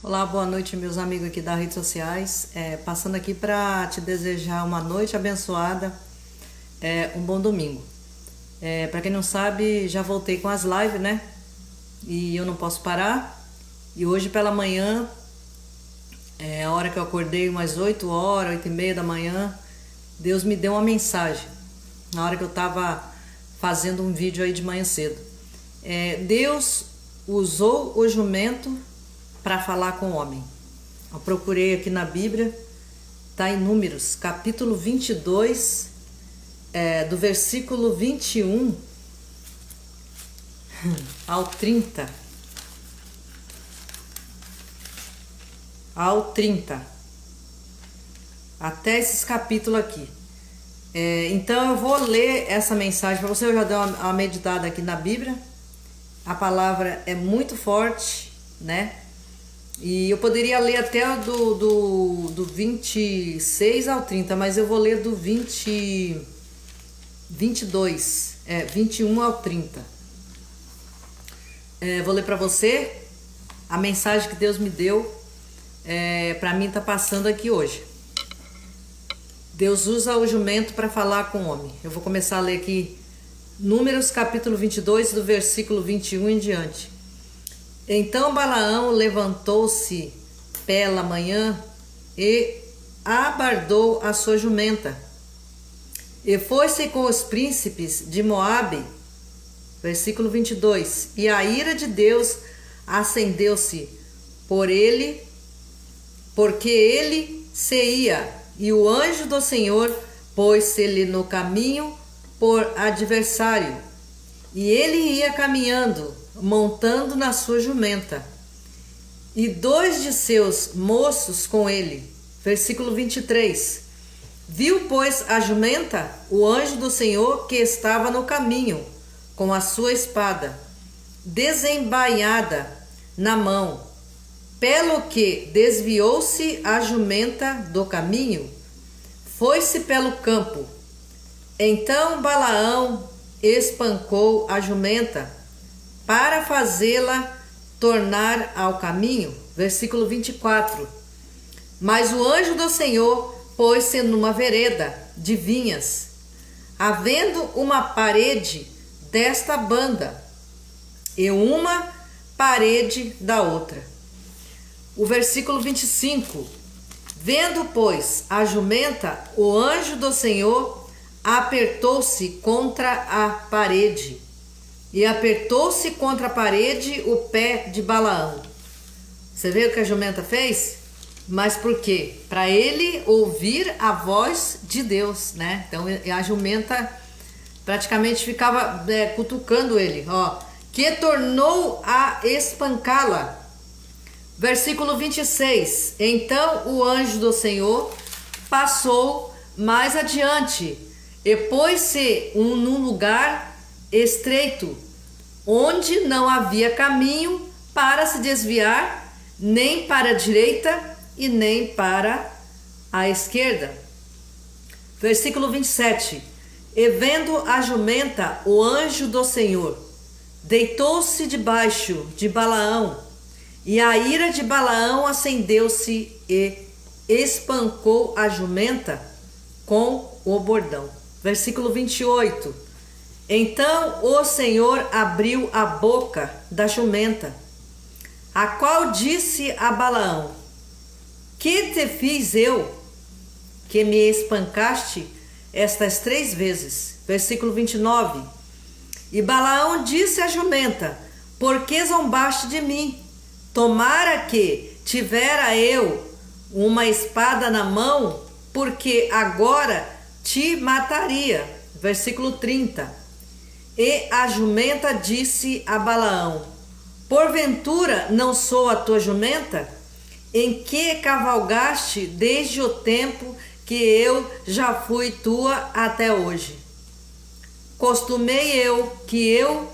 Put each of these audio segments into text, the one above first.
Olá, boa noite, meus amigos aqui das redes sociais. Passando aqui para te desejar uma noite abençoada, um bom domingo. Para quem não sabe, já voltei com as lives, né? E eu não posso parar. E hoje pela manhã, a hora que eu acordei, umas 8 horas, 8h30 da manhã, Deus me deu uma mensagem. Na hora que eu estava fazendo um vídeo aí de manhã cedo. Deus usou o jumento para falar com o homem. Eu procurei aqui na Bíblia, está em Números, capítulo 22, do versículo 21 ao 30. Até esses capítulos aqui. Então eu vou ler essa mensagem para você. Eu já dei uma meditada aqui na Bíblia. A palavra é muito forte, né? E eu poderia ler até do 26 ao 30, mas eu vou ler do 21 ao 30. Vou ler para você a mensagem que Deus me deu, para mim tá passando aqui hoje. Deus usa o jumento para falar com o homem. Eu vou começar a ler aqui Números capítulo 22, do versículo 21 em diante. Então Balaão levantou-se pela manhã e abardou a sua jumenta, e foi-se com os príncipes de Moabe. Versículo 22. E a ira de Deus acendeu-se por ele, porque ele se ia, e o anjo do Senhor pôs-se-lhe no caminho por adversário, e ele ia caminhando, montando na sua jumenta, e 2 de seus moços com ele. Versículo 23. Viu, pois, a jumenta o anjo do Senhor, que estava no caminho, com a sua espada desembainhada na mão, pelo que desviou-se a jumenta do caminho, foi-se pelo campo. Então Balaão espancou a jumenta para fazê-la tornar ao caminho. Versículo 24. Mas o anjo do Senhor pôs-se numa vereda de vinhas, havendo uma parede desta banda e uma parede da outra. O versículo 25. Vendo, pois, a jumenta, o anjo do Senhor apertou-se contra a parede, e apertou-se contra a parede o pé de Balaão. Você vê o que a jumenta fez? Mas por quê? Para ele ouvir a voz de Deus, né? Então a jumenta praticamente ficava cutucando ele, que tornou a espancá-la. Versículo 26. Então o anjo do Senhor passou mais adiante e pôs-se num lugar estreito, onde não havia caminho para se desviar, nem para a direita e nem para a esquerda. Versículo 27. E vendo a jumenta, o anjo do Senhor deitou-se debaixo de Balaão, e a ira de Balaão acendeu-se e espancou a jumenta com o bordão. Versículo 28. Então o Senhor abriu a boca da jumenta, a qual disse a Balaão: Que te fiz eu, que me espancaste estas 3 vezes? Versículo 29. E Balaão disse à jumenta: Por que zombaste de mim? Tomara que tivera eu uma espada na mão, porque agora te mataria. Versículo 30. E a jumenta disse a Balaão: Porventura não sou a tua jumenta, em que cavalgaste desde o tempo que eu já fui tua até hoje? Costumei eu que eu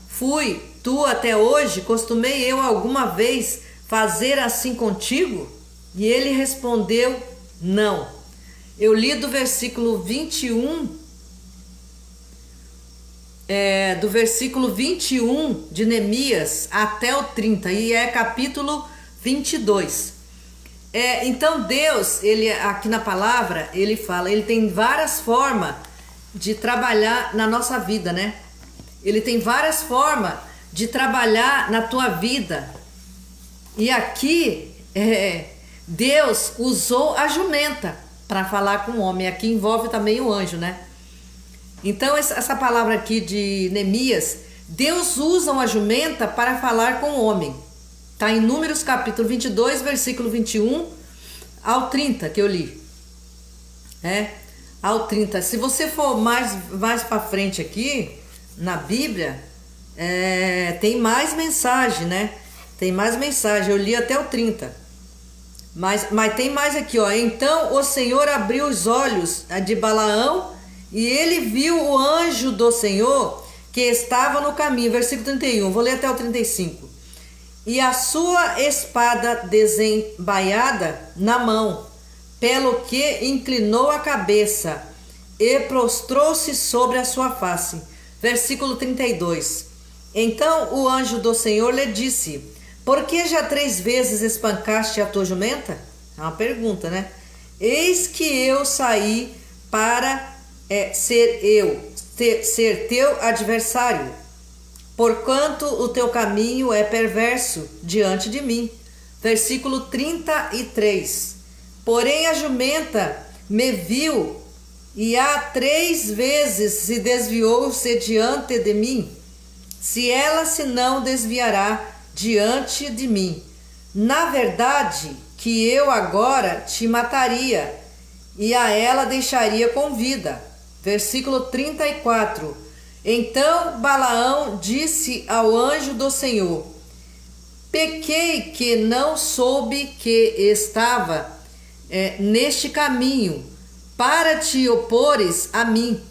fui tu até hoje? Costumei eu alguma vez fazer assim contigo? E ele respondeu: Não. Eu li do versículo 21 do versículo 21 de Neemias até o 30, e é capítulo 22. Então Deus, ele aqui na palavra, ele fala, ele tem várias formas de trabalhar na nossa vida, né? Ele tem várias formas de trabalhar na tua vida. E aqui Deus usou a jumenta para falar com o homem. Aqui envolve também o anjo, né? Então essa palavra aqui de Neemias, Deus usa uma jumenta para falar com o homem. Está em Números capítulo 22, versículo 21 ao 30 que eu li. Ao 30. Se você for mais para frente aqui na Bíblia, tem mais mensagem, né? Tem mais mensagem. Eu li até o 30. Mas tem mais aqui, ó. Então o Senhor abriu os olhos de Balaão e ele viu o anjo do Senhor que estava no caminho. Versículo 31. Vou ler até o 35. E a sua espada desembaiada na mão, pelo que inclinou a cabeça e prostrou-se sobre a sua face. Versículo 32. Então o anjo do Senhor lhe disse: por que já 3 vezes espancaste a tua jumenta? É uma pergunta, né? Eis que eu saí para ser teu adversário, porquanto o teu caminho é perverso diante de mim. Versículo 33. Porém a jumenta me viu e a 3 vezes se desviou-se diante de mim. Se ela se não desviará diante de mim, na verdade que eu agora te mataria e a ela deixaria com vida. Versículo 34. Então Balaão disse ao anjo do Senhor: pequei que não soube que estava neste caminho para te opores a mim,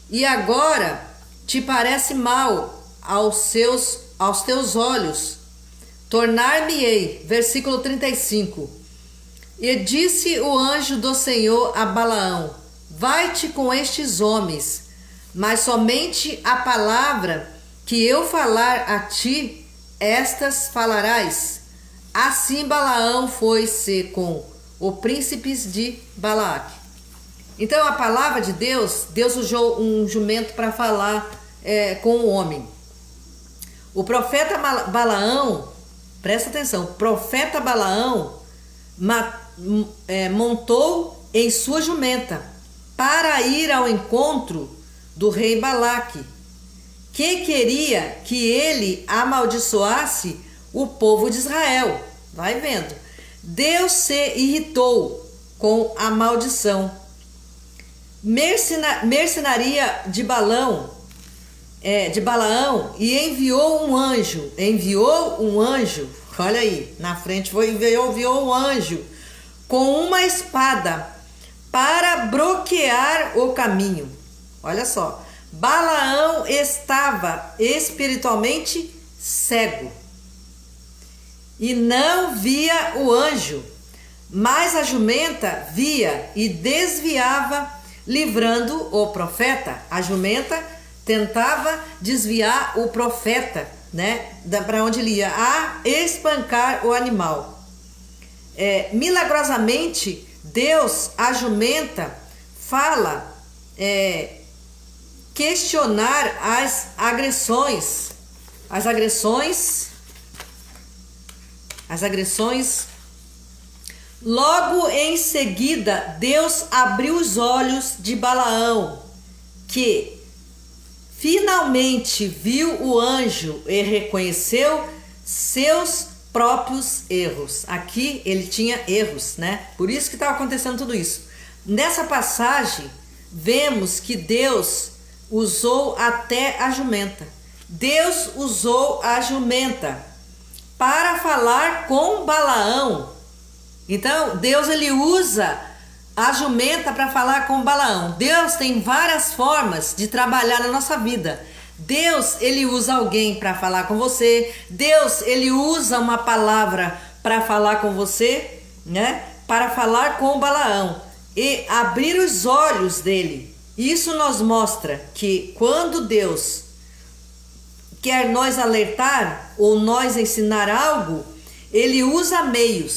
e agora te parece mal aos teus olhos, tornar-me-ei. Versículo 35. E disse o anjo do Senhor a Balaão: vai-te com estes homens, mas somente a palavra que eu falar a ti, estas falarás. Assim Balaão foi-se com os príncipes de Balaque. Então a palavra de Deus usou um jumento para falar com o homem. O profeta Balaão, presta atenção, o profeta Balaão montou em sua jumenta para ir ao encontro do rei Balaque, que queria que ele amaldiçoasse o povo de Israel. Vai vendo. Deus se irritou com a maldição. Mercenaria de Balaão e enviou um anjo, olha aí, na frente enviou um anjo com uma espada para bloquear o caminho. Olha só, Balaão estava espiritualmente cego e não via o anjo, mas a jumenta via e desviava, livrando o profeta. A jumenta tentava desviar o profeta, né, para onde ele ia, a espancar o animal. Milagrosamente, Deus, a jumenta, fala questionar as agressões. Logo em seguida, Deus abriu os olhos de Balaão, que finalmente viu o anjo e reconheceu seus próprios erros. Aqui ele tinha erros, né? Por isso que estava acontecendo tudo isso. Nessa passagem, vemos que Deus usou até a jumenta. Deus usou a jumenta para falar com Balaão. Então, Deus ele usa a jumenta para falar com Balaão. Deus tem várias formas de trabalhar na nossa vida. Deus ele usa alguém para falar com você. Deus ele usa uma palavra para falar com você, né? Para falar com Balaão e abrir os olhos dele. Isso nos mostra que quando Deus quer nos alertar ou nos ensinar algo, Ele usa meios